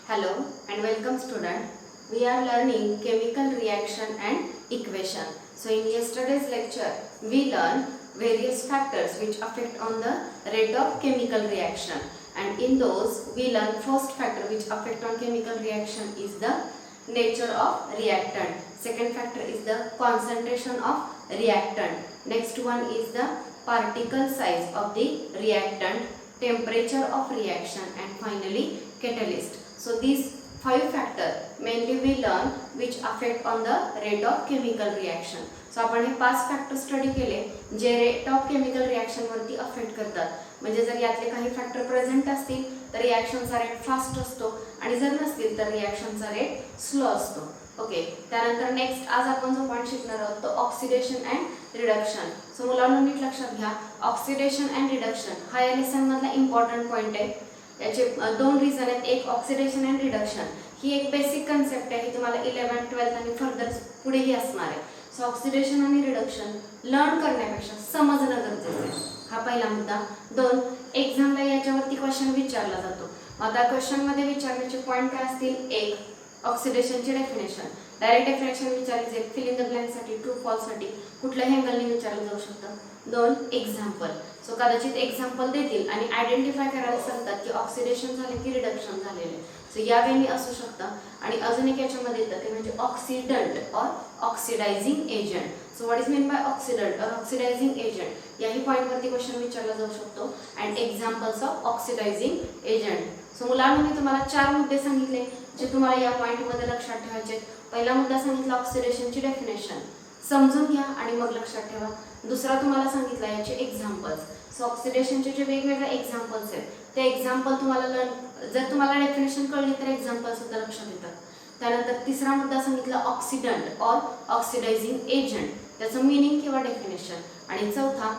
Hello and welcome student. We are learning chemical reaction and equation. So in yesterday's lecture we learned various factors which affect on the rate of chemical reaction, and in those we learn first factor which affect on chemical reaction is the nature of reactant. Second factor is the concentration of reactant. Next one is the particle size of the reactant, temperature of reaction, and finally catalyst. So these 5 factors mainly we learn which affect on the rate of chemical reaction. So आपण हे 5 factor study केले जे rate of chemical reaction वरती affect करतात. म्हणजे जर यातले काही फॅक्टर प्रेझेंट असतील तर रिएक्शनचा रेट फास्ट असतो आणि जर नसतील तर रिएक्शनचा रेट स्लो असतो. ओके, त्यानंतर नेक्स्ट आज आपण जो पॉइंट शिकणार आहोत तो ऑक्सिडेशन अँड रिडक्शन. सो मुलांनो नीट लक्षात घ्या, ऑक्सिडेशन अँड रिडक्शन हा या लेसन मधला इम्पॉर्टंट पॉइंट आहे. याचे दोन रिझन आहेत. एक ऑक्सिडेशन अँड रिडक्शन ही एक बेसिक कन्सेप्ट आहे, ही तुम्हाला 11th 12th आणि फर्दर पुढेही असणार आहे. सो ऑक्सिडेशन आणि रिडक्शन लर्न करण्यापेक्षा समजणं गरजेचं आहे, हा पहिला मुद्दा. दोन, एक्झामला याच्यावरती क्वेश्चन विचारला जातो. आता क्वेश्चन मध्ये विचारण्याचे पॉइंट काय असतील? एक, ऑक्सिडेशनची डेफिनेशन, डायरेक्ट डेफिनेशन विचारली जाईल. फिल इन द ब्लँक साठी, ट्रू फॉल्स साठी कुठल्याही अँगलने विचारलं जाऊ शकतं. दोन, एक्झाम्पल. सो कदाचित एक्झाम्पल देतील आणि आयडेंटिफाय करायला सांगतात की ऑक्सिडेशन झाले की रिडक्शन झालेले. सो या वेळी असू शकतं. आणि अजून एक याच्यामध्ये येतं ते म्हणजे oxidant or oxidizing agent. So what is mean by oxidant or oxidizing agent, याही पॉइंट वरती क्वेश्चन विचारला जाऊ शकतो. And examples of oxidising agent. So मुलांना मी तुम्हाला 4 मुद्दे सांगितले जे तुम्हाला या पॉइंट मध्ये लक्षात ठेवायचे. पहिला मुद्दा सांगितला ऑक्सिडेशनची डेफिनेशन, समजून घ्या आणि मग लक्षात ठेवा. दुसरा तुम्हाला सांगितला याचे एक्झाम्पल्स. सो ऑक्सिडेशनचे जे वेगवेगळे एक्झाम्पल्स आहेत ते एक्झाम्पल तुम्हाला जर तुम्हाला डेफिनेशन कळली तर एक्झाम्पल सुद्धा लक्षात येतात. त्यानंतर तिसरा मुद्दा सांगितला ऑक्सिडंट और ऑक्सिडायझिंग एजंट, त्याचं मीनिंग किंवा डेफिनेशन. आणि चौथा,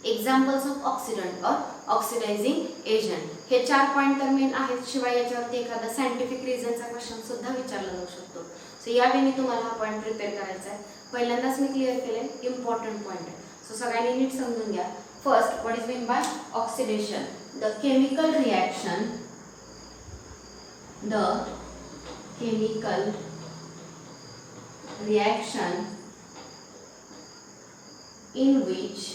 examples of oxidant or oxidizing agent. हे 4 पॉइंट तर मेन आहेत, शिवाय याच्यावरती एखादा सायंटिफिक रिझनचा क्वेश्चन सुद्धा विचारला जाऊ शकतो. सो यावेळी तुम्हाला हा पॉइंट प्रिपेअर करायचा आहे. पहिल्यांदाच मी क्लिअर केलंय, इम्पॉर्टंट पॉइंट आहे. सो सगळ्यांनी नीट समजून घ्या. First, what is mean by oxidation? The chemical reaction, the chemical reaction in which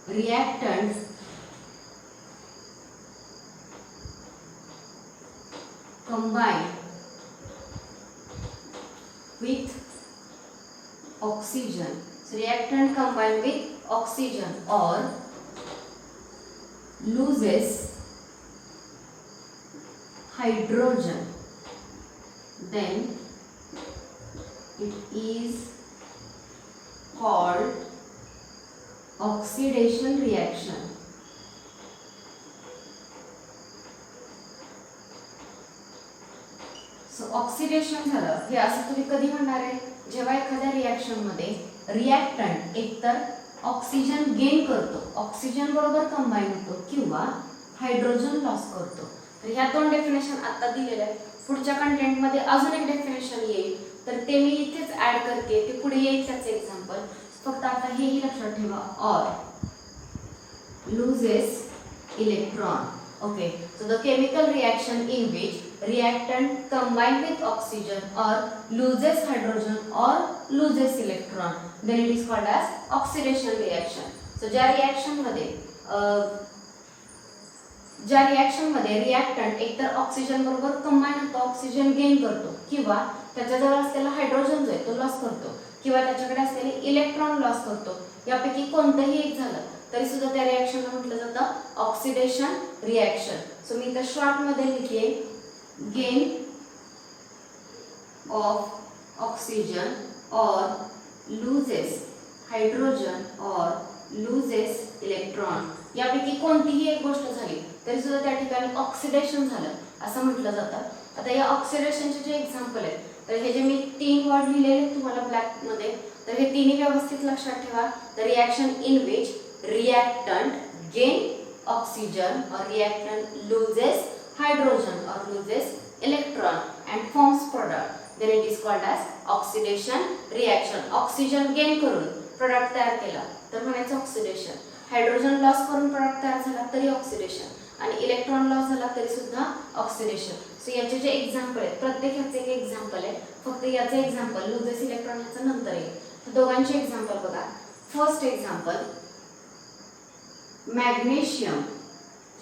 reactants combine with oxygen. So reactant combine with oxygen or loses hydrogen, then it is called oxidation reaction. So oxidation झालं हे असं तुम्ही कधी म्हणणार आहे? जेव्हा एखाद्या reaction मध्ये रिएक्टंट एकतर ऑक्सिजन गेन करतो, ऑक्सिजन बरोबर कंबाईन होतो, किंवा हायड्रोजन लॉस करतो. तर ह्या 2 डेफिनेशन आता दिलेल्या आहेत. पुढच्या कंटेंट मध्ये अजून एक डेफिनेशन येईल तर ते मी इथेच ऍड करते, ते पुढे येईल त्याचे एक्झाम्पल. फक्त आता हेही लक्षात ठेवा, or loses electron. Okay, so the chemical reaction in which reactant combine with oxygen or loses hydrogen or loses electron, then it is called as oxidation reaction. So ज्या रिएक्शन मध्ये रिएक्टंट एकतर oxygen बरोबर combine होतो, oxygen gain करतो, किंवा त्याच्याजवळ असलेला hydrogen जो आहे तो लॉस करतो, किंवा त्याच्याकडे असलेले इलेक्ट्रॉन लॉस करतो, यापैकी कोणतंही एक झालं तरी सुद्धा त्या रिएक्शनला म्हटलं जातं ऑक्सिडेशन रिएक्शन. सो मी इथं शॉर्ट मध्ये लिहिते, gain of oxygen or loses hydrogen or loses electron, यापैकी कोणतीही एक गोष्ट झाली तरी सुद्धा त्या ठिकाणी ऑक्सिडेशन झालं असं म्हटलं जातं. आता या ऑक्सिडेशनचे जे एक्झाम्पल आहेत तर हे जे मी 3 वर्ड लिहिलेले तुम्हाला ब्लॅक मध्ये, तर हे तिन्ही व्यवस्थित लक्षात ठेवा. The reaction in which reactant gain oxygen or reactant loses hydrogen or loses electron and forms product, then it is called as oxidation reaction. Oxygen gain करून प्रोडक्ट तयार केला तर म्हणायचं ऑक्सिडेशन, हायड्रोजन लॉस करून प्रोडक्ट तयार झाला तरी oxidation आणि इलेक्ट्रॉन लॉस झाला तरी सुद्धा ऑक्सिडेशन. सो याचे जे एक्झाम्पल आहेत प्रत्येक ह्याचे एक एक्झाम्पल आहे. फक्त याचे एक्झाम्पल लुजेस इलेक्ट्रॉन ह्याचं नंतर येईल. तर दोघांचे एक्झाम्पल बघा. फर्स्ट एक्झाम्पल मॅग्नेशियम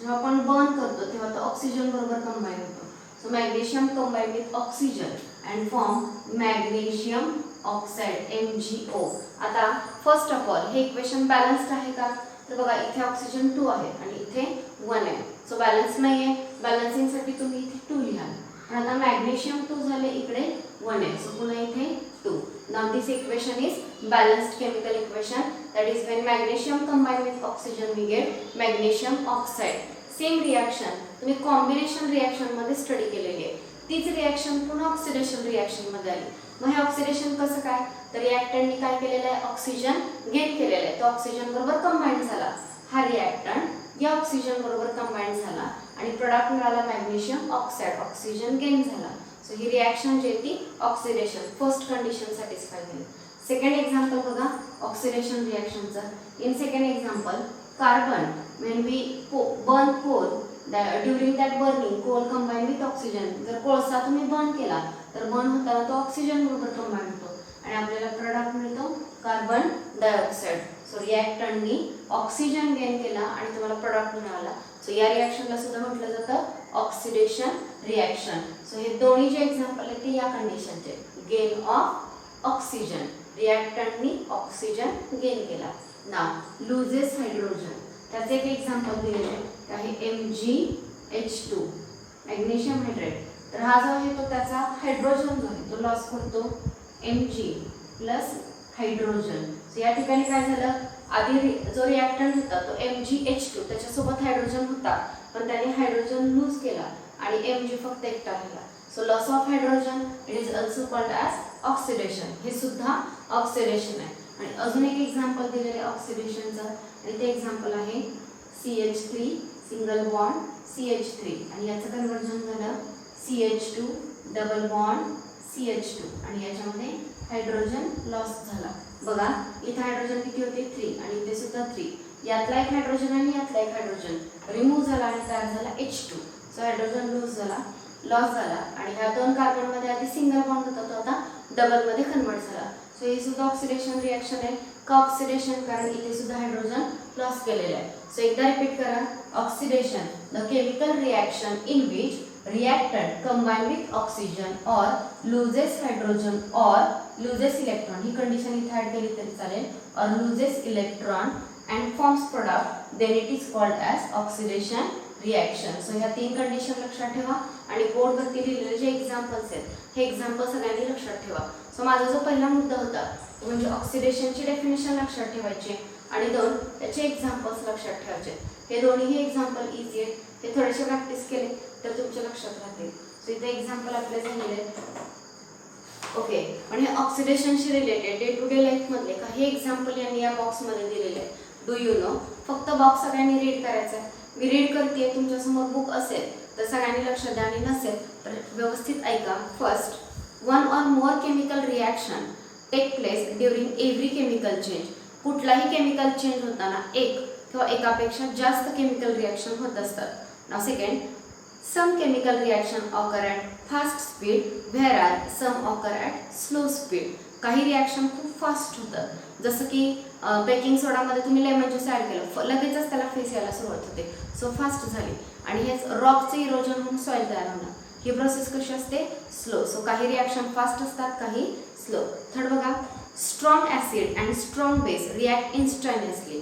जेव्हा आपण बर्न करतो तेव्हा तो ऑक्सिजन बरोबर कंबाईन होतो. So magnesium combine with oxygen and form magnesium oxide MgO. आता फर्स्ट ऑफ ऑल हे इक्वेशन बॅलन्स्ड आहे का? तर बघा इथे ऑक्सिजन 2 आहे आणि इथे 1 आहे. सो बॅलन्स नाही आहे. बॅलन्सिंगसाठी तुम्ही इथे 2 लिहाल. पण आता मॅग्नेशियम 2 झाले इकडे 1 आहे. सो पुन्हा इथे 2. Now this equation is balanced chemical equation. That is when magnesium combine with oxygen we get magnesium oxide. Same reaction तुम्ही कॉम्बिनेशन रिॲक्शन मध्ये स्टडी केलेली आहे. तीच रिॲक्शन पुन्हा ऑक्सिडेशन रिॲक्शन मध्ये आली. मग हे ऑक्सिडेशन कसं काय? तर रिॲक्टंटनी काय केलेलं आहे? ऑक्सिजन गेन केलेला आहे. तो ऑक्सिजन बरोबर कंबाईन झाला. हा रिॲक्टंट या ऑक्सिजन बरोबर कंबाईन झाला आणि प्रोडक्ट मिळाला मॅग्नेशियम ऑक्साइड. ऑक्सिजन गेन झाला. सो ही रिॲक्शन जी आहे ती ऑक्सिडेशन फर्स्ट कंडिशन सॅटिस्फाय झाली. सेकंड एक्झाम्पल बघा ऑक्सिडेशन रिॲक्शनचं. In second example carbon when we burn coal during that burning coal combine with oxygen. जर कोळसा तुम्ही बर्न केला तर बर्न होताना तो ऑक्सिजन बरोबर कंबाईन होतो आणि आपल्याला प्रोडक्ट मिळतो कार्बन डायऑक्साइड. सो रिॲक्टंटनी ऑक्सिजन गेन केला आणि तुम्हाला प्रोडक्ट मिळाला. सो या रिॲक्शनला सुद्धा म्हटलं जातं ऑक्सिडेशन रिॲक्शन. सो हे दोन्ही जे एक्झाम्पल आहेत ते या कंडिशनचे. गेन ऑफ ऑक्सिजन रिॲक्टंटनी ऑक्सिजन गेन केला. नाव लुजेस हायड्रोजन त्याचे एक एक्झाम्पल दिलेले आहे MgH2 मॅग्नेशियम हायड्रेट. तर हा जो आहे तो त्याचा हायड्रोजन जो आहे तो लॉस करतो Mg प्लस हायड्रोजन. सो या ठिकाणी काय झालं? आधी जो रिॲक्टंट होता तो MgH2 त्याच्यासोबत हायड्रोजन होता पण त्याने हायड्रोजन लूज केला आणि Mg फक्त एकटा राहिला. So loss of hydrogen it is also called as oxidation. हे सुद्धा ऑक्सिडेशन आहे. आणि अजून एक एक्झाम्पल दिलेलं आहे ऑक्सिडेशनचं आणि ते एक्झाम्पल आहे CH3 सिंगल बॉन्ड CH3 आणि याचं कन्वर्जन झालं CH2 डबल बॉन्ड CH2 आणि याच्यामध्ये हायड्रोजन लॉस झाला. बघा इथे हायड्रोजन किती होते? 3 आणि इथे सुद्धा 3. यातला एक हायड्रोजन आणि यातला एक हायड्रोजन रिमूव्ह झाला आणि तयार झाला H2. सो हायड्रोजन लूज झाला लॉस झाला आणि ह्या दोन कार्बन मध्ये आधी सिंगल बॉन्ड होता तो आता डबल मध्ये कन्वर्ट झाला. सो हे सुद्धा ऑक्सिडेशन रिॲक्शन आहे का? ऑक्सिडेशन कारण इथे सुद्धा हायड्रोजन लॉस केलेला आहे. सो एकदा रिपीट करा. Oxidation the chemical reaction in which reactant combine with oxygen or loses hydrogen or loses electron. He condition इथे ऍड केली तरी चालेल. or loses electron and forms product then it is called as oxidation reaction. So ह्या तीन condition लक्षात ठेवा आणि board वरती लिहिलेले जे एक्झाम्पल्स आहेत हे एक्झाम्पल सगळ्यांनी लक्षात ठेवा. सो माझा जो पहिला मुद्दा होता म्हणजे ऑक्सिडेशनची डेफिनेशन लक्षात ठेवायची आणि दोन त्याचे एक्झाम्पल्स लक्षात ठेवायचे. हे दोन्ही एक्झाम्पल इझी आहेत. हे थोडेसे प्रॅक्टिस केले तर तुमच्या लक्षात राहतील. सो इथे एक्झाम्पल आपले झालेले ओके. पण हे ऑक्सिडेशनशी related day to day life मधले काही एक्झाम्पल यांनी या बॉक्समध्ये दिलेले आहेत. Do you know? फक्त बॉक्स सगळ्यांनी रीड करायचा आहे. मी रीड करते तुमच्यासमोर बुक असेल तर सगळ्यांनी लक्ष द्या आणि नसेल तर व्यवस्थित ऐका. First, one or more chemical reaction take place during every chemical change. कुठलाही केमिकल चेंज होताना एक किंवा एकापेक्षा जास्त केमिकल रिॲक्शन होत असतात. Now second, some chemical reaction occur at fast speed whereas some occur at slow speed. काही reaction खूप फास्ट होतात जसं की बेकिंग सोडामध्ये तुम्ही लेमन ज्यूस ॲड केलं लगेचच त्याला फेस यायला सुरुवात होते. सो फास्ट झाली आणि हेच रॉकचं इरोजन होऊन सॉइल तयार होणं. ही प्रोसेस कशी असते? स्लो. सो काही रिॲक्शन फास्ट असतात काही स्लो. थर्ड बघा, strong acid and strong base react instantaneously.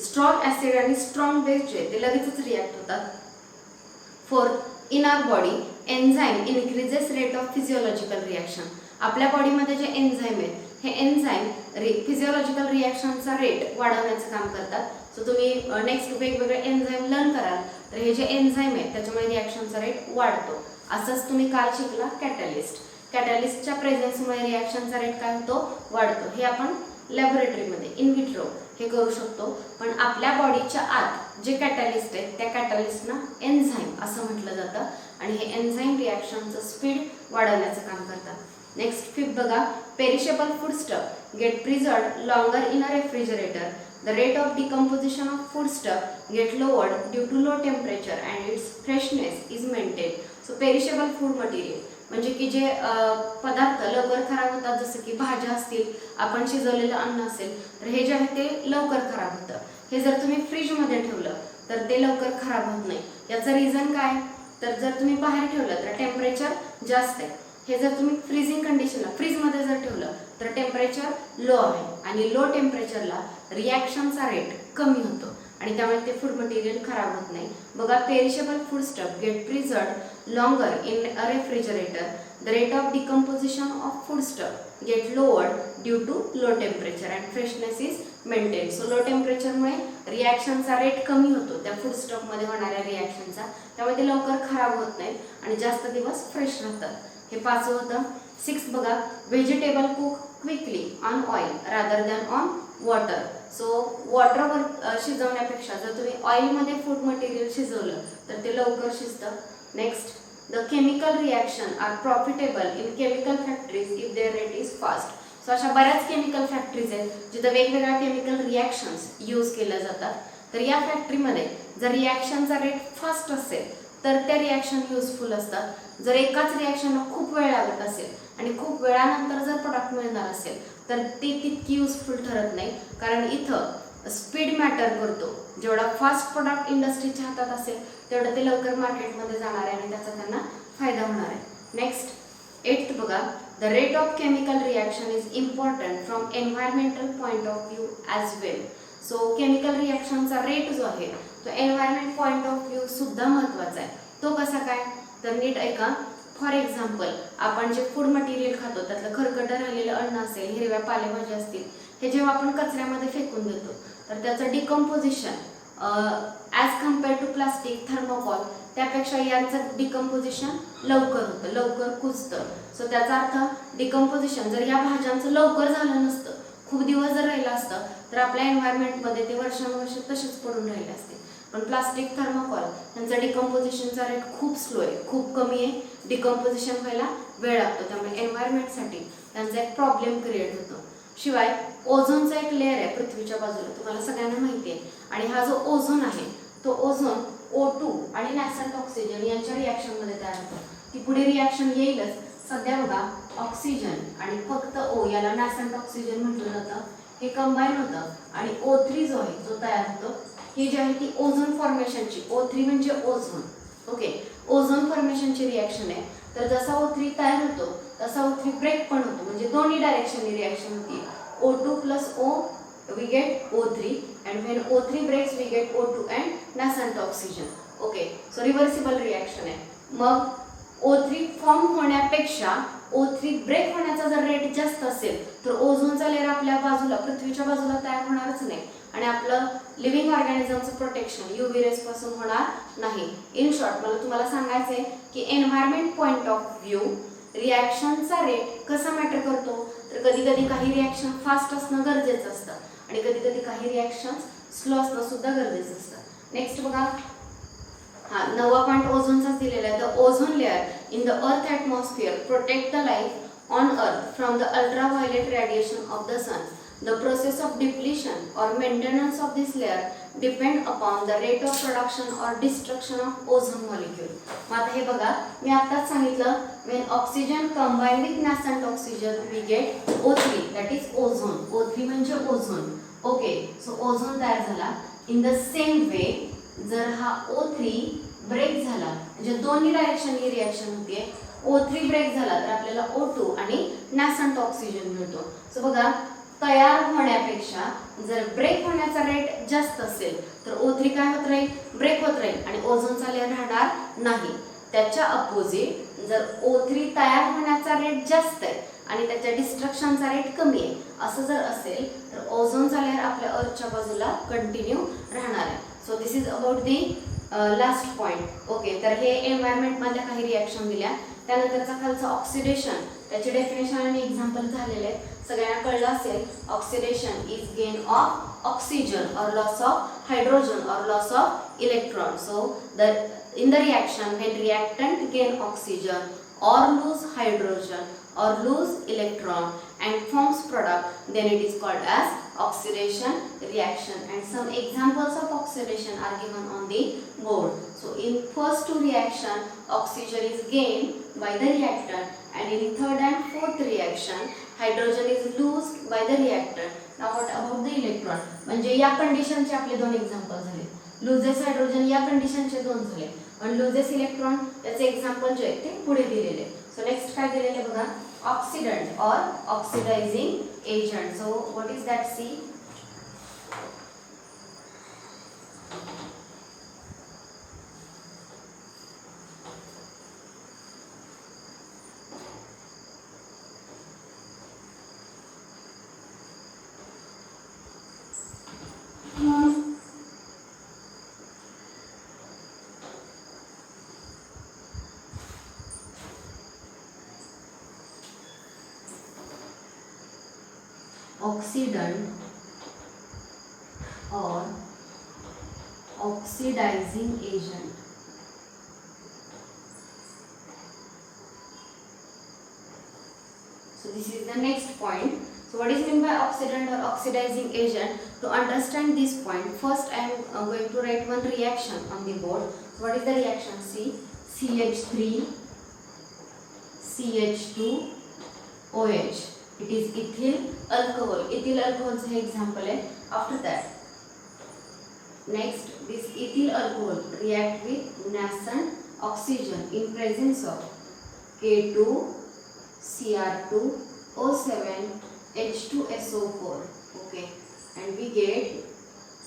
Strong acid आणि स्ट्रॉंग बेस जे ते लगेचच रिॲक्ट होतात. Fourth, in our body enzyme increases rate of physiological reaction. आपल्या बॉडीमध्ये जे एन्झाईम आहेत हे एन्झाईम फिजिओलॉजिकल रिॲक्शनचा रेट वाढवण्याचं काम करतात. सो तुम्ही नेक्स्ट वेगवेगळे एन्झाईम लर्न कराल तर हे जे एन्झाईम आहेत त्याच्यामुळे रिॲक्शनचा रेट वाढतो. असंच तुम्ही काल शिकला कॅटॅलिस्ट. कॅटॅलिस्टच्या प्रेझेन्समुळे रिॲक्शनचा रेट काय होतो? वाढतो. हे आपण लॅबोरेटरीमध्ये इन विट्रो हे करू शकतो. पण आपल्या बॉडीच्या आत जे कॅटॅलिस्ट आहेत त्या कॅटॅलिस्टना एन्झाईम असं म्हटलं जातं आणि हे एन्झाईम रिॲक्शनचं स्पीड वाढवण्याचं काम करतात. नेक्स्ट फिफ्थ बघा, perishable food stuff get preserved longer in a refrigerator the rate of decomposition of foodstuff get lowered due to low temperature and its freshness is maintained. So perishable food material म्हणजे की जे पदार्थ लवकर खराब होतात, जसं की भाज्या असतील, आपण शिजवलेलं अन्न असेल, तर हे जे आहे ते लवकर खराब होतं. हे जर तुम्ही फ्रीजमध्ये ठेवलं तर ते लवकर खराब होत नाही. याचं रिझन काय, तर जर तुम्ही बाहेर ठेवलं तर टेम्परेचर जास्त आहे. हे जर तुम्ही फ्रीजिंग कंडिशनला फ्रीजमध्ये जर ठेवलं तर टेम्परेचर लो आहे आणि लो टेम्परेचरला रिॲक्शनचा रेट कमी होतो आणि त्यामुळे ते फूड मटेरियल खराब होत नाही. बघा, perishable food stuff get preserved longer in a refrigerator. The rate of decomposition of food stuff get lowered due to low temperature and freshness is maintain. So low टेम्परेचरमुळे रिॲक्शनचा रेट कमी होतो त्या food स्टफमध्ये होणाऱ्या रिॲक्शनचा, त्यामुळे ते लवकर खराब होत नाहीत आणि जास्त दिवस फ्रेश राहतात. हे 5 होतं. 6 बघा, vegetable cook quickly on oil rather than on water. So वॉटरवर शिजवण्यापेक्षा जर तुम्ही ऑइलमध्ये फूड मटेरियल शिजवलं तर ते लवकर शिजतं. Next, the chemical reaction are profitable in chemical factories if their rate is fast. So अशा बऱ्याच केमिकल फॅक्टरीज आहेत जिथं वेगवेगळ्या केमिकल रिॲक्शन्स यूज केल्या जातात. तर या फॅक्टरीमध्ये जर रिॲक्शनचा रेट फास्ट असेल तर त्या रिॲक्शन युजफुल असतात. जर एकाच रिॲक्शनला खूप वेळ लागत असेल आणि खूप वेळानंतर जर प्रोडक्ट मिळणार असेल तर ती तितकी युजफुल ठरत नाही, कारण इथं स्पीड मॅटर करतो. जेवढा फास्ट प्रोडक्ट इंडस्ट्रीच्या हातात असेल तेवढं ते लवकर मार्केटमध्ये जाणार आहे आणि त्याचा त्यांना फायदा होणार आहे. नेक्स्ट, 8th बघा, the rate of chemical reaction is important from environmental point of view as well. So chemical रिॲक्शनचा रेट जो आहे तो एन्व्हायरमेंट पॉईंट ऑफ व्ह्यू सुद्धा महत्त्वाचा आहे. तो कसा काय, तर नीट ऐका. फॉर एक्झाम्पल, आपण जे फूड मटेरियल खातो त्यातलं खरकटं राहिलेलं अन्न असेल, हिरव्या पालेभाज्या असतील, हे जेव्हा आपण कचऱ्यामध्ये फेकून देतो तर त्याचं decomposition as compared to plastic, thermocol, त्यापेक्षा यांचं डिकम्पोजिशन लवकर होतं, लवकर कुजतं. सो त्याचा अर्थ डिकम्पोजिशन जर या भाज्यांचं लवकर झालं नसतं, खूप दिवस जर राहिलं असतं तर आपल्या एन्व्हायरमेंटमध्ये ते वर्षानुवर्ष तसेच पडून राहिले असते. पण प्लास्टिक, थर्मोकॉल यांचा डिकम्पोजिशनचा रेट खूप स्लो आहे, खूप कमी आहे. डिकम्पोजिशन व्हायला वेळ लागतो, त्यामुळे एन्व्हायरमेंटसाठी त्यांचा एक प्रॉब्लेम क्रिएट होतो. शिवाय ओझोनचा एक लेअर आहे पृथ्वीच्या बाजूला, तुम्हाला सगळ्यांना माहिती आहे. आणि हा जो ओझोन आहे तो ओझोन O2 आणि नॅसंट ऑक्सिजन यांच्या रिॲक्शनमध्ये तयार होतो. ती पुढे रिॲक्शन येईलच. सध्या बघा, ऑक्सिजन आणि फक्त O याला नॅसंट ऑक्सिजन म्हटलं जातं, हे कंबाईन होतं आणि O3 जो आहे जो तयार होतो, ही जी आहे ती ओझोन फॉर्मेशनची, O3 म्हणजे ओझोन, ओके, ओझोन फॉर्मेशनची रिॲक्शन आहे. तर जसा O3 तयार होतो तसा O3 ब्रेक पण होतो, म्हणजे दोन्ही डायरेक्शननी रिॲक्शन होती. O2 plus O we get O3 and when O3 breaks we get O2 and nascent oxygen. Okay, so reversible reaction आहे. मग O3 फॉर्म होण्यापेक्षा O3 ब्रेक होण्याचा जर रेट जास्त असेल तर ओझोनचा लेअर आपल्या बाजूला, पृथ्वीच्या बाजूला तयार होणारच नाही आणि आपलं लिव्हिंग ऑर्गॅनिझमचं प्रोटेक्शन UV रेज पासून होणार नाही. इन शॉर्ट, मला तुम्हाला सांगायचं आहे की एन्व्हायरमेंट पॉईंट ऑफ व्ह्यू रिॲक्शनचा रेट कसा मॅटर करतो, तर कधी कधी काही रिॲक्शन फास्ट असणं गरजेचं असतं आणि कधी कधी काही रिॲक्शन स्लो असणं सुद्धा गरजेचं असतं. नेक्स्ट बघा, हा 9वा पॉईंट ओझोनचाच दिलेला आहे. The ozone layer in the earth atmosphere protect the life on earth from the ultraviolet radiation of the sun. The process of depletion or maintenance of this layer depend upon the rate of production or destruction of ozone molecule. मग आता हे बघा, मी आताच सांगितलं, when oxygen combine with nascent oxygen we get O3, that is ozone. O3 म्हणजे ozone. Okay, so ozone तयार झाला. In the same way जर हा O3 ब्रेक झाला, म्हणजे दोन्ही डायरेक्शननी रिॲक्शन होते, O3 ब्रेक झाला तर आपल्याला O2 आणि नॅसंट ऑक्सिजन मिळतो. सो बघा, तयार होण्यापेक्षा जर ब्रेक होण्याचा रेट जास्त असेल तर O3 काय होत राहील, ब्रेक होत राहील आणि ओझोनचा लेअर राहणार नाही. त्याच्या अपोजिट जर O3 तयार होण्याचा रेट जास्त आहे आणि त्याच्या डिस्ट्रक्शनचा रेट कमी आहे, असं जर असेल तर ओझोनचा लेअर आपल्या अर्थच्या बाजूला कंटिन्यू राहणार आहे. So this is about the last point. Okay, तर हे एन्व्हायरमेंटमधल्या काही रिॲक्शन दिल्या. त्यानंतरचा खालचा ऑक्सिडेशन, त्याचे डेफिनेशन आणि एक्झाम्पल झालेले आहेत, सगळ्यांना कळलं असेल. Oxidation is gain of oxygen और लॉस ऑफ हायड्रोजन और loss of electron. So in the reaction when reactant gain oxygen or lose hydrogen or lose electron and forms product, then it is called as oxidation reaction, and some examples of oxidation are given on the board. So in first two reaction, oxygen is gained by the reactant, and in third and fourth reaction, hydrogen is lost by the reactant. Now what about the electron? म्हणजे या कंडिशनचे आपले दोन example झाले. Loses hydrogen या कंडिशनचे दोन झाले, आणि लुजेस इलेक्ट्रॉन याचे एक्झाम्पल जे आहे ते पुढे दिलेले. सो नेक्स्ट काय दिलेले बघा, oxidant or oxidizing agent. So what is that, C. Oxidant or oxidizing agent. So this is the next point. So what is meant by oxidant or oxidizing agent? To understand this point, first I am going to write one reaction on the board. So what is the reaction? See, CH3 CH2 OH. It is ethyl alcohol. Ethyl alcohol is an example. After that, next this ethyl alcohol react with nascent oxygen in presence of K2 Cr2 O7 H2SO4. Okay, and we get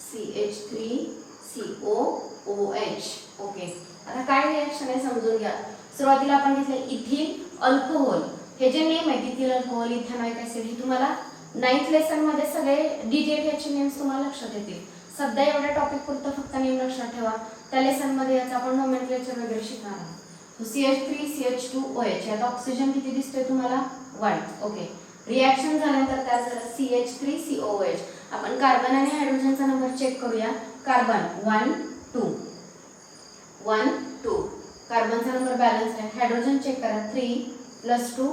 CH3 COOH. Okay, आता काय reaction आहे समजून घ्या. सुरुवातीला आपण घेतलं ethyl alcohol. हे जे नेम आहे इथिल अल्कोहोल, इथेनॉइक ऍसिड, हे तुम्हाला 9th लेसन मध्ये सगळे डिटेल याचे नेम्स तुम्हाला लक्षात येतील. सध्या एवढ्या टॉपिक पुरतं फक्त नेम लक्षात ठेवा. त्या लेसन मध्ये याचा आपण नोमेनक्लेचर वगैरे शिकणार आहोत. CH3 CH2OH. यात ऑक्सिजन किती दिसतोय तुम्हाला? 1. ओके, रिएक्शन झाल्यानंतर त्यात झालं CH3 COOH. आपण कार्बन आणि हायड्रोजनचा नंबर चेक करूया. कार्बन 1 2 1 2. कार्बनचा नंबर बॅलन्स आहे. हायड्रोजन चेक करा. 3 + 2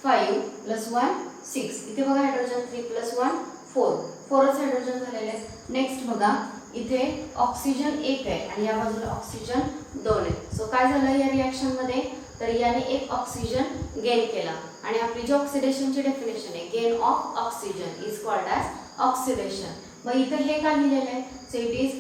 5 + 1 6. इथे बघा हायड्रोजन 3 + 1 4. 4च हायड्रोजन झालेले आहेत. नेक्स्ट बघा, इथे ऑक्सिजन 1 आहे आणि या बाजूला ऑक्सिजन 2 आहे. सो काय झालं या रिएक्शन मध्ये, तर याने एक ऑक्सिजन गेन केला, आणि आपली जी ऑक्सिडेशनची डेफिनेशन आहे, gain of oxygen is called as oxidation. मग इथे हे काय लिहिलेलं आहे? So it is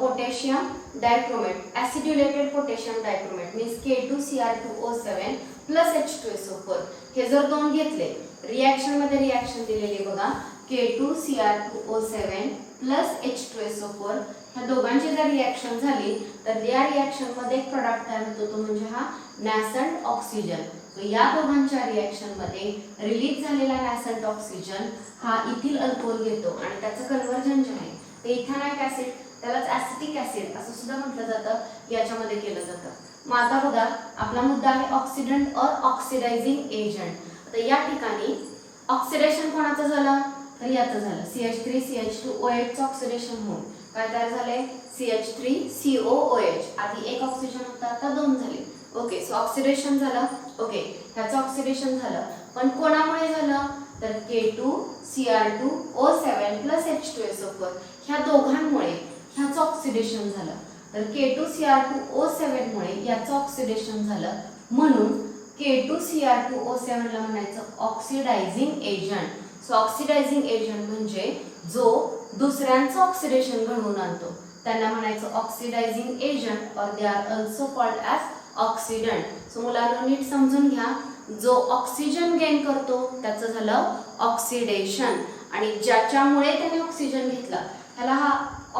potassium dichromate, acidulated potassium dichromate means K2Cr2O7 + H2SO4. हे जर दोन घेतले, रिएक्शन मध्ये रिएक्शन दिलेली बघा, K2Cr2O7 + H2SO4. ह्या दोघांची जर रिएक्शन झाली तर या रिएक्शन मध्ये एक प्रोडक्ट तयार होतो, तो म्हणजे हा नॅसंट ऑक्सिजन. सो या दोघांच्या रिएक्शन मध्ये रिलीज झालेला नॅसंट ऑक्सिजन हा इथिल अल्कोहोल घेतो, आणि त्याचं कन्व्हर्जन जे आहे ते इथेनॉइक ऍसिड, त्यालाच ऍसिटिक ऍसिड असं सुद्धा म्हटलं जातं, याच्यामध्ये केलं जातं. मग आता बघा, आपला मुद्दा आहे ऑक्सिडंट और ऑक्सिडायझिंग एजंट. आता या ठिकाणी ऑक्सिडेशन कोणाचं झालं, तर याचं झालं. CH3 CH2OH चं ऑक्सिडेशन होऊन काय तयार झाले? CH3 COOH. आधी एक ऑक्सिजन होता, आता 2 झाले. ओके, सो ऑक्सिडेशन झालं. ओके, ह्याचं ऑक्सिडेशन झालं, पण कोणामुळे झालं, तर K2Cr2O7 + H2SO4 ह्या दोघांमुळे ह्याचं ऑक्सिडेशन झालं. तर K2Cr2O7 मुळे याचं ऑक्सिडेशन झालं, म्हणून K2Cr2O7 ला म्हणायचं oxidising agent. So oxidizing agent म्हणजे जो दुसऱ्यांचं ऑक्सिडेशन घडवून आणतो, त्यांना म्हणायचं ऑक्सिडायझिंग एजंट, और they are also called as oxidant. So मुलांना नीट समजून घ्या, जो ऑक्सिजन गेन करतो त्याचं झालं ऑक्सिडेशन, आणि ज्याच्यामुळे त्याने ऑक्सिजन घेतला त्याला हा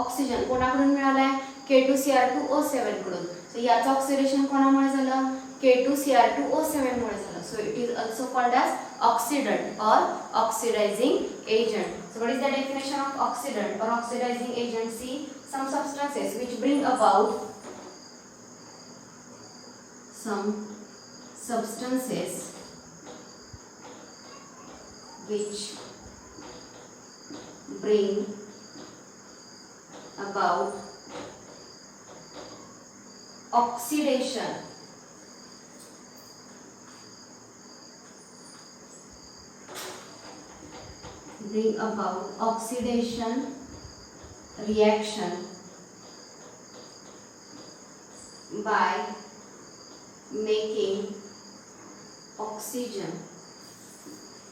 ऑक्सिजन कोणाकडून मिळालाय? K2Cr2O7 कडून. सो याचं ऑक्सिडेशन कोणामुळे झालं? K2Cr2O7 मुळे झालं. So it is also called as oxidant or oxidizing agent. So what is the definition of oxidant or oxidizing agent? See, some substances which bring about oxidation. bring about oxidation reaction by making oxygen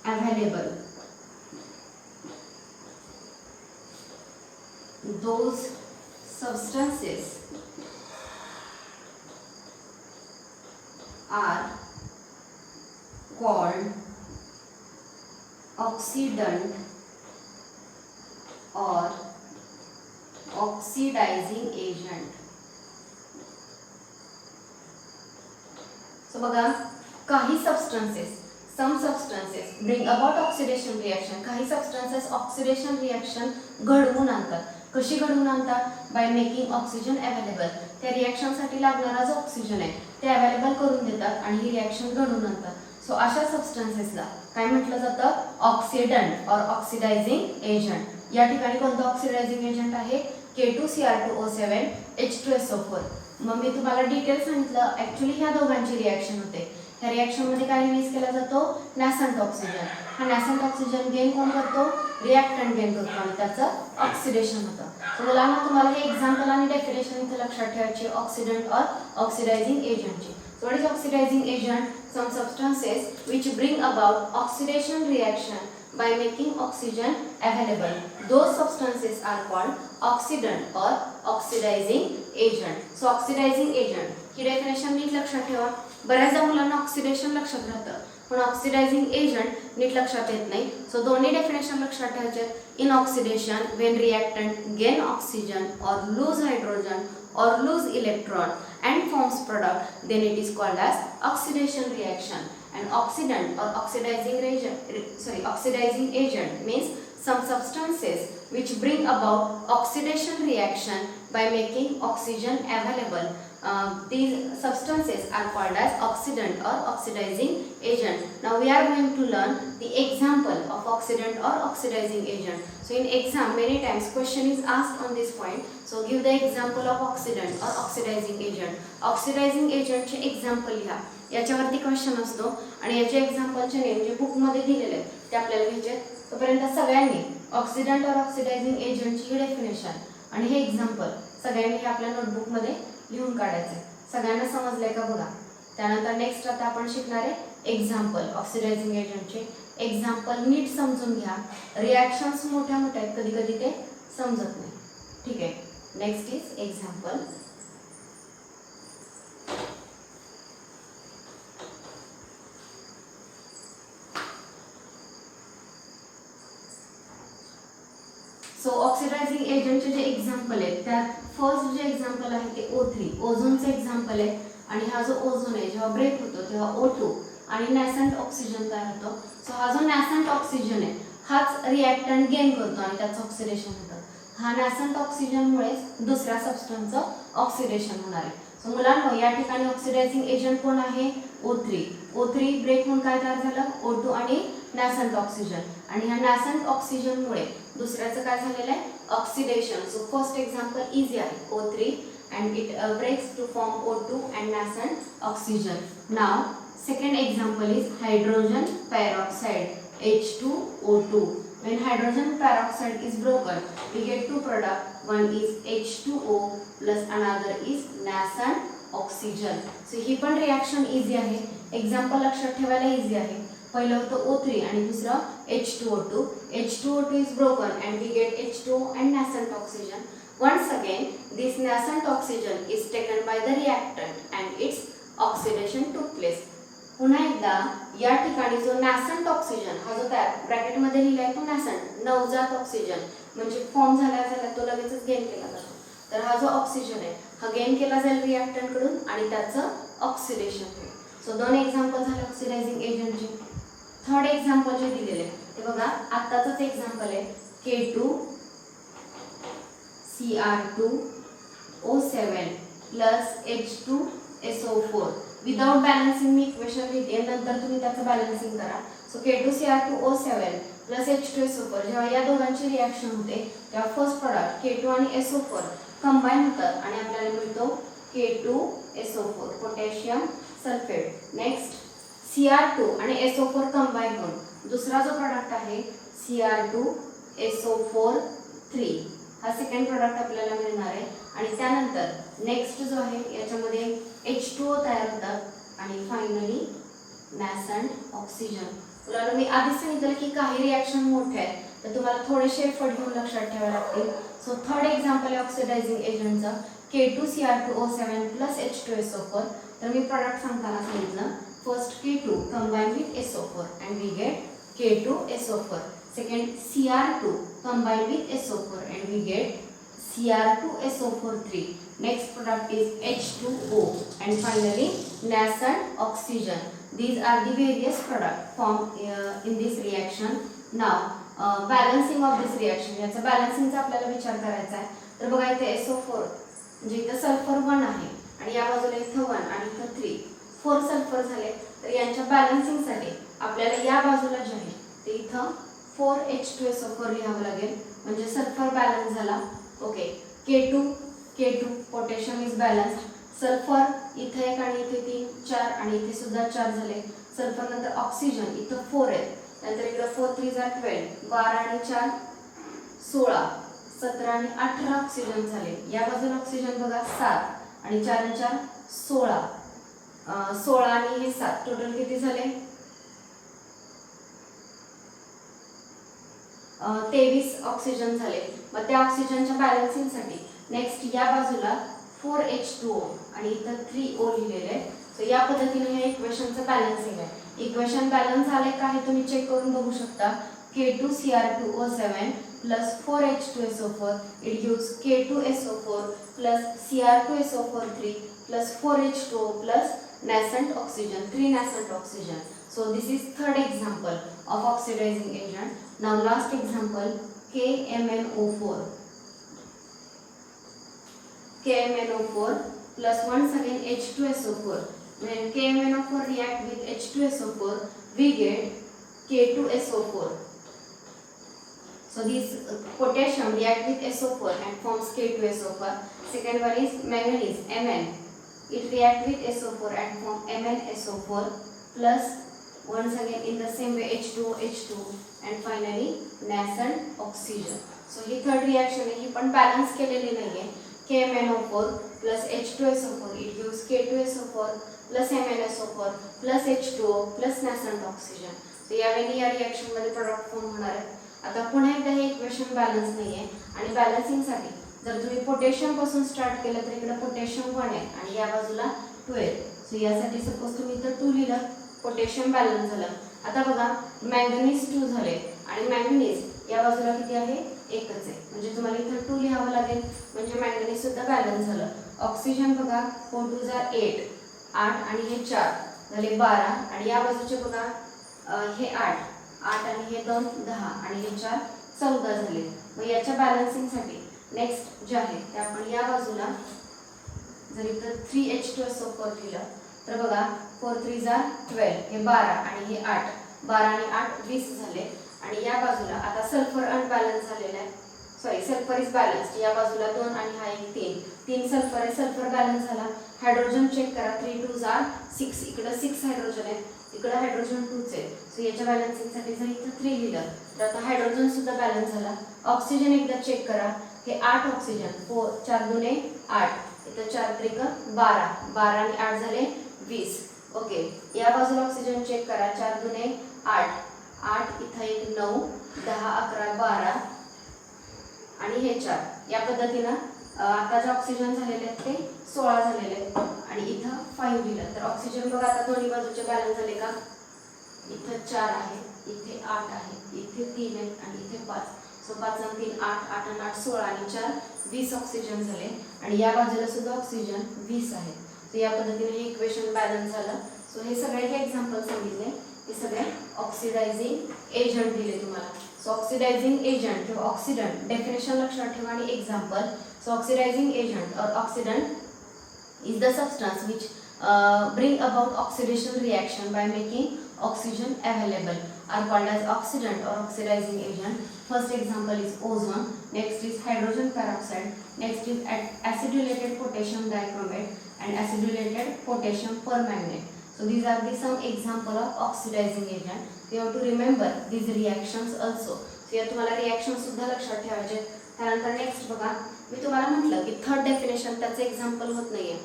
available. Those substances are called oxidant or oxidizing agent. So बघा, काही substances, some substances bring about oxidation reaction. काही substances oxidation reaction घडवून आणतात. कशी घडवून आणतात? By making oxygen available. त्या reaction साठी लागणारा जो ऑक्सिजन आहे ते अवेलेबल करून देतात आणि ही रिएक्शन घडवून आणतात. सो अशा सबस्टन्सेसला काय म्हटलं जातं? Oxidant or oxidizing agent. या ठिकाणी कोणतं ऑक्सिडायझिंग एजंट आहे? K2Cr2O7 H2SO4. मग मी तुम्हाला डिटेल सांगितलं. ऍक्च्युली ह्या दोघांची रिएक्शन होते. ह्या रिएक्शन मध्ये काय रिलीज केला जातो? नॅसंट ऑक्सिजन. हा नॅसंट ऑक्सिजन गेन कोण करतो? रिएक्टंट गेन करतो आणि त्याचं ऑक्सिडेशन होतं. सो मुलांना तुम्हाला हे एक्झाम्पल आणि डेफिनेशन इथे लक्षात ठेवायची oxidant or oxidising एजंटची. So what is oxidizing agent? Some substances which bring about oxidation reaction by making oxygen available. Those substances are called oxidant or oxidizing agent. So oxidizing agent he definition नीट लक्षात ठेवा. बऱ्याचदा मुलांना oxidation लक्षात राहतं पण oxidizing agent नीट लक्षात येत नाही. सो दोन्ही डेफिनेशन लक्षात ठेवायचे. In oxidation when reactant gain oxygen or lose hydrogen or lose electron and forms product, then it is called as oxidation reaction. And oxidant or oxidizing agent means some substances which bring about oxidation reaction by making oxygen available. These substances are called as oxidant or oxidizing agent. Now we are going to learn the example of oxidant or oxidizing agent. So in exam many times question is asked on this point. So give the example of oxidant or oxidizing agent. Oxidizing agent चे example लिहा. याच्यावरती question असतो आणि याचे एक्झाम्पलचे name जे book मध्ये दिलेले आहेत ते आपल्याला घ्यायचे. तोपर्यंत सगळ्यांनी oxidant or oxidising एजंटची he definition आणि हे एक्झाम्पल सगळ्यांनी हे आपल्या नोटबुक मध्ये लिहून काढायचे. सगळ्यांना समजलंय का बघा. त्यानंतर नेक्स्ट आता आपण शिकणार आहे एक्झाम्पल ऑक्सिडायझिंग एजंटचे. एक्झाम्पल नीट समजून घ्या. रिॲक्शन्स मोठ्या मोठ्या आहेत, कधी कधी ते समजत नाही. ठीक आहे. Next is example. So oxidising एजंटचे जे एक्झाम्पल आहेत त्यात फर्स्ट जे एक्झाम्पल आहे ते O3 ओझोनचे एक्झाम्पल आहे. आणि हा जो ओझोन आहे जेव्हा ब्रेक होतो तेव्हा O2 आणि नॅसंट ऑक्सिजन तयार होतो. सो हा जो नॅसंट ऑक्सिजन आहे हाच रिॲक्टंट गेन करतो आणि त्याचं ऑक्सिडेशन होतं. हा नॅसंट ऑक्सिजनमुळे दुसऱ्या सबस्टन्सचं ऑक्सिडेशन होणार आहे. सो मुलांनो या ठिकाणी ऑक्सिडायझिंग एजंट कोण आहे? O3 ब्रेक होऊन काय तयार झालं? O2 आणि नॅसंट ऑक्सिजन. आणि ह्या नॅसंट ऑक्सिजनमुळे दुसऱ्याचं काय झालेलं आहे? Oxidation. So first example easy आहे O3 and it breaks to form O2 and nascent oxygen. Now second example is hydrogen peroxide H2O2. When hydrogen peroxide is broken we get two products. One is H2O plus another is nascent oxygen. So ही पण reaction easy आहे. Example लक्षात ठेवायला easy आहे. पहिलं होतं O3 आणि दुसरं H2O2. H2O2 is broken and we get H2O and nascent oxygen. Once again, this nascent oxygen is taken by the reactant and its oxidation took place. पुन्हा एकदा या ठिकाणी जो nascent oxygen हा जो तयार ब्रॅकेट मध्ये लिहिलाय तो nascent नवजात ऑक्सिजन म्हणजे फॉर्म झाला तो लगेचच गेन केला जातो. तर हा जो ऑक्सिजन आहे हा गेन केला जाईल रिएक्टंट कडून आणि त्याचं ऑक्सिडेशन होईल. सो दोन एक्झाम्पल झाले ऑक्सिडायझिंग एजंटचे. थर्ड एक्झाम्पल जे दिलेले ते बघा आत्ताच एक्झाम्पल आहे K2Cr2O7 plus H2SO4. Without balancing मी इक्वेशन लिहिते नंतर तुम्ही त्याचं बॅलन्सिंग करा. सो K2Cr2O7 plus H2SO4 जेव्हा या दोघांची रिएक्शन होते तेव्हा फर्स्ट प्रॉडक्ट K2 आणि SO4 कंबाईन होतात आणि आपल्याला मिळतो K2SO4 potassium sulphate. Next Cr2 आणि SO4 कंबाईन होऊन दुसरा जो प्रॉडक्ट आहे Cr2SO4 3 हा सेकंड प्रोडक्ट आपल्याला मिळणार आहे. आणि त्यानंतर नेक्स्ट जो आहे याच्यामध्ये H2O तयार होतात आणि फायनली नॅसंट ऑक्सिजन. मुलांना मी आधीच सांगितलं की काही रिॲक्शन मोठे आहेत तर तुम्हाला थोडेसे एफर्ट घेऊन लक्षात ठेवावे लागतील. सो थर्ड एक्झाम्पल आहे ऑक्सिडायझिंग एजंटचं K2Cr2O7 प्लस H2SO4. तर मी प्रोडक्ट सांगताना सांगितलं first K2 combined with SO4 and we get K2SO4. Second Cr2 combined with SO4 and we get Cr2SO4 3. Next product is H2O and finally nascent oxygen. These are the various products formed in this reaction. Now balancing of this reaction. याचा बॅलन्सिंगचा आपल्याला विचार करायचा आहे. तर बघा इथे SO4 म्हणजे इथं सल्फर 1 आहे आणि या बाजूला इथं 1 आणि इथं 3 4 सल्फर झाले. तर यांच्या बॅलन्सिंगसाठी आपल्याला या बाजूला जे आहे ते इथं 4H2SO4 लिहावं लागेल म्हणजे सल्फर बॅलन्स झाला. Okay K2 potassium is balanced. Sulphur इथे 1 आणि इथे 3 4 आणि इथे सुद्धा 4 झाले. सल्फर नंतर ऑक्सिजन इथं 4 आहे. नंतर इकडे 4 3 जार 12 12 आणि 4 16 17 आणि 18 ऑक्सिजन झाले. या बाजूला ऑक्सिजन बघा 7 आणि 4 आणि 4 16 16 आणि हे 7 टोटल किती झाले 23 ऑक्सिजन झाले. मग त्या ऑक्सिजनच्या बॅलन्सिंगसाठी नेक्स्ट या बाजूला 4H2O आणि इथं 3O लिहिलेले आहे. सो या पद्धतीने हे इक्वेशनचं बॅलन्सिंग आहे. इक्वेशन बॅलन्स झाले का हे तुम्ही चेक करून बघू शकता. K2Cr2O7 plus 4H2SO4 it gives K2SO4 plus Cr2SO4 3 plus 4H2O plus nascent oxygen 3 nascent oxygen. So this is third example of oxidizing agent. Now last example KMnO4 plus once again H2SO4. When KMnO4 react with H2SO4 we get K2SO4. So this potassium react with SO4 and forms K2SO4. Second one is manganese Mn. It react with SO4 and form MnSO4 plus once again in the same way H2O H2 and finally nascent oxygen. So he third reaction आहे. ही पण balance केलेली नाहीये. KMnO4 plus H2SO4 it gives K2SO4 plus MnSO4 plus H2O plus nascent oxygen. So यावेळी या reaction मध्ये product form होणार आहे. आता पुन्हा एकदा हे इक्वेशन बॅलन्स नाहीये आणि बॅलन्सिंगसाठी जर तुम्ही पोटॅशियम पासून स्टार्ट केलं तर इकडे पोटॅशियम 1 आहे आणि या बाजूला 2 आहे. सो यासाठी सपोज तुम्ही इथं 2 लिहिलं पोटॅशियम बॅलन्स झालं. आता बघा मॅंगनीज 2 झाले आणि मॅंगनीज या बाजूला किती आहे एकच आहे म्हणजे तुम्हाला इथं 2 लिहावं लागेल म्हणजे मॅंगनीज सुद्धा बॅलन्स झालं. ऑक्सिजन बघा 4 2 जार 8 8 आणि हे 4 झाले 12 आणि या बाजूचे बघा हे 8 8 आणि हे 2 10 आणि हे 4 14 झाले. मग याच्या बॅलन्सिंगसाठी नेक्स्ट जे आहे ते आपण या बाजूला जर इथं 3H2SO4 लिहिलं तर बघा 4 3 जार 12 हे 12 आणि हे 8 12 आणि 8 20 झाले. आणि या बाजूला आता सल्फर अनबॅलन्स झालेला आहे. Sorry sulphur is balanced. या बाजूला 2 आणि हा एक 3 सल्फर आहे. सल्फर बॅलन्स झाला. हायड्रोजन चेक करा 3 2 जार 6 इकडे 6 हायड्रोजन आहे इकडे हायड्रोजन 2 आहे. सो याच्या बॅलन्सिंगसाठी जर इथं 3 लिहिलं तर आता हायड्रोजन सुद्धा बॅलन्स झाला. ऑक्सिजन एकदा चेक करा हे 8 ऑक्सिजन 4 4 2 8 इथं 4 3 12 12 आणि 8 झाले 20. ओके या बाजूला ऑक्सिजन चेक करा 4 2 8 8 इथं एक 9 10 11 12 आणि हे 4 या पद्धतीनं आता जे ऑक्सिजन झालेले आहेत ते 16 झालेले आहेत आणि इथं 5 लिहिलं तर ऑक्सिजन बघा आता दोन्ही बाजूचे बॅलन्स झाले का. इथं 4 आहे इथे 8 आहे इथे 3 आहे आणि इथे 5. सो 5 आणि 3 8 8 आणि 8 16 आणि 4 20 ऑक्सिजन झाले आणि या बाजूला सुद्धा ऑक्सिजन 20 आहे. सो या पद्धतीने हे इक्वेशन बॅलन्स झालं. सो हे सगळे जे एक्झाम्पल सांगितले हे सगळे ऑक्सिडायझिंग एजंट दिले तुम्हाला. सो ऑक्सिडायझिंग एजंट किंवा ऑक्सिडंट डेफिनेशन लक्षात ठेवा आणि एक्झाम्पल. सो ऑक्सिडायझिंग एजंट और oxidant is the substance which bring about oxidation reaction by making oxygen available are called as oxidant or oxidizing agent. First example is ozone, next is hydrogen peroxide, next is acidulated potassium dichromate and acidulated potassium permanganate. So these are the some example of oxidizing agent. You have to remember these reactions also. So या तुम्हाला reaction सुद्धा लक्षात ठेवायचे. त्यानंतर next बघा, मी तुम्हाला म्हटलं की थर्ड डेफिनेशन त्याचं एक्झाम्पल होत नाहीये.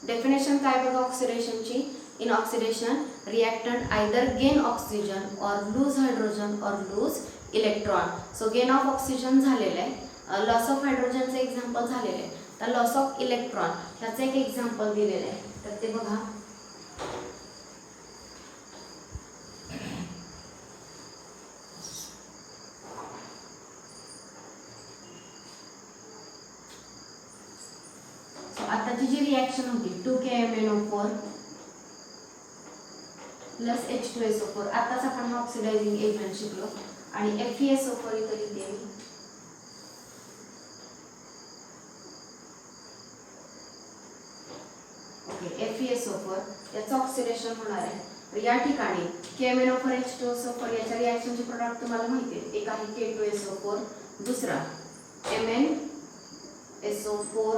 डेफिनेशन काय बघा ऑक्सिडेशनची. In oxidation reactant either gain oxygen or lose hydrogen or lose electron. So gain of oxygen झालेलं आहे, लॉस ऑफ हायड्रोजनचं एक्झाम्पल झालेलं आहे. तर लॉस ऑफ इलेक्ट्रॉन ह्याचं एक एक्झाम्पल दिलेलं आहे. तर ते बघा, आताची जी रिॲक्शन होती 2KMnO4 प्लस H2SO4. आताच आपण हा ऑक्सिडायझिंग एजंट शिकलो. आणि FeSO4 इथे लिहिते मी. ओके, FeSO4 याचं ऑक्सिडेशन होणार आहे. या ठिकाणी KMnO4 H2SO4 याच्या रिॲक्शनचे प्रोडक्ट तुम्हाला माहिती आहे. एक आहे K2SO4, दुसरा MnSO4.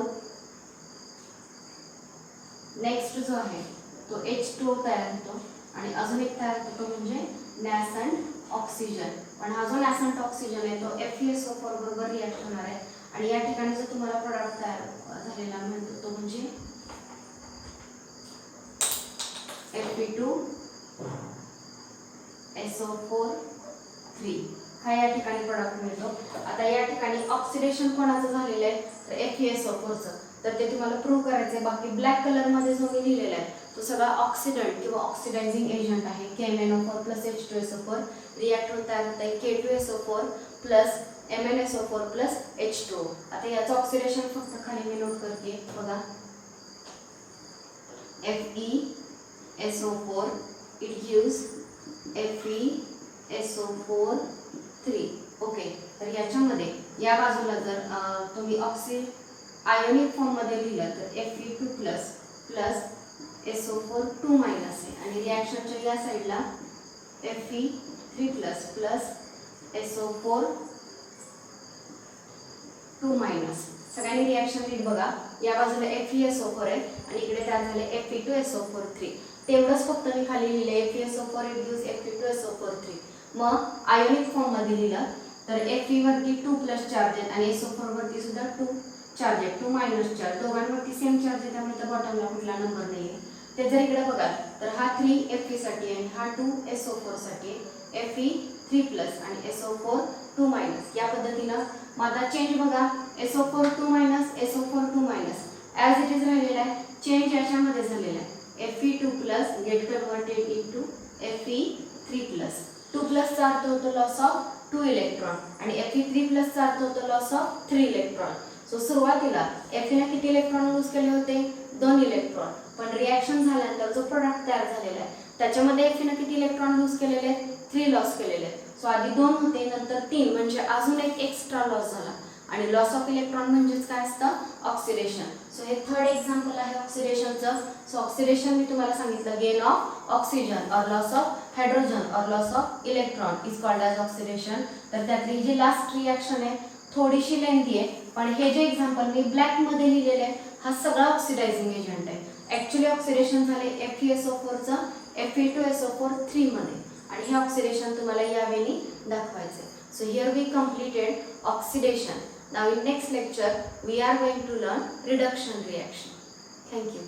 नेक्स्ट जो आहे तो H2O तयार होतो आणि अजून एक तयार होतो म्हणजे नॅसंट ऑक्सिजन. पण हा जो नॅसंट ऑक्सिजन आहे तो FeSO4 बरोबर रिॲक्ट होणार आहे. आणि या ठिकाणी जो तुम्हाला प्रोडक्ट तयार झालेला मिळतो तो म्हणजे Fe2SO4 हा या ठिकाणी प्रोडक्ट मिळतो. आता या ठिकाणी ऑक्सिडेशन कोणाचं झालेलं आहे तर FeSO4चं. तर ते तुम्हाला प्रूव्ह करायचं आहे. बाकी ब्लॅक कलर मध्ये जो मी लिहिलेला आहे तो सगळा ऑक्सिडंट किंवा ऑक्सिडायझिंग एजंट आहे. KMnO4 प्लस H2SO4 रिॲक्ट होऊन तयार होत आहे K2SO4 plus MnSO4 plus H2O. आता याचं ऑक्सिडेशन फक्त खाली मी नोट करते बघा, FeSO4 it gives FeSO4 okay. तर याच्यामध्ये या बाजूला जर तुम्ही आयोनिक फॉर्म मध्ये लिहिलं तर Fe2 plus plus SO4 minus आहे. आणि रिॲक्शनच्या या साईडला Fe3 plus plus SO4 minus. सगळ्यांनी रिॲक्शन रीड बघा. या बाजूला FeSO4 आहे आणि इकडे तयार झाले Fe2SO4. तेवढंच फक्त मी खाली लिहिले FeSO4 इट गिव्स Fe2SO4. मग आयोनिक फॉर्म मध्ये लिहिलं तर Fe वरती 2 प्लस चार्ज आहे आणि SO4 वरती सुद्धा 2 चार्ज आहे, 2 मायनस चार्ज. दोघांवरती सेम चार्ज आहे त्यामुळे त्या बॉटमला कुठला नंबर नाही आहे. ते जर इकडे बघाल तर हा 3 Fe साठी आहे आणि हा 2 SO4 साठी आहे. Fe3 प्लस आणि SO4 मायनस. या पद्धतीनं माझा चेंज बघा, SO4 minus SO4 minus as it is राहिलेला आहे. चेंज याच्यामध्ये झालेला आहे Fe2 plus get converted into Fe3 plus. 2 प्लसचा अर्थ होतो लॉस ऑफ 2 इलेक्ट्रॉन आणि Fe3 प्लसचा अर्थ होतो लॉस ऑफ 3 इलेक्ट्रॉन. सो सुरुवातीला Fe ने किती इलेक्ट्रॉन लूज केले होते 2 इलेक्ट्रॉन. पण रिॲक्शन झाल्यानंतर जो प्रोडक्ट तयार झालेला आहे त्याच्यामध्ये Fe ने किती इलेक्ट्रॉन लूज केलेले 3 लॉस केलेले. सो आधी 2 होते नंतर 3 म्हणजे अजून एक एक्स्ट्रा लॉस झाला. आणि लॉस ऑफ इलेक्ट्रॉन म्हणजेच काय असतं ऑक्सिडेशन. सो हे थर्ड एक्झाम्पल आहे ऑक्सिडेशनचं. सो ऑक्सिडेशन मी तुम्हाला सांगितलं गेन ऑफ ऑक्सिजन और लॉस ऑफ हायड्रोजन और loss of electron is called as oxidation. तर त्यातली जी लास्ट रिॲक्शन आहे थोडीशी लेंथी आहे पण हे जे एक्झाम्पल मी ब्लॅक मध्ये लिहिलेले आहे हा सगळा ऑक्सिडायझिंग एजंट आहे. ॲक्च्युली ऑक्सिडेशन झाले FeSO4चं Fe2SO4 मध्ये आणि हे ऑक्सिडेशन तुम्हाला यावेळी दाखवायचं आहे. So here we completed oxidation. Now in next lecture we are going to learn reduction reaction. Thank you.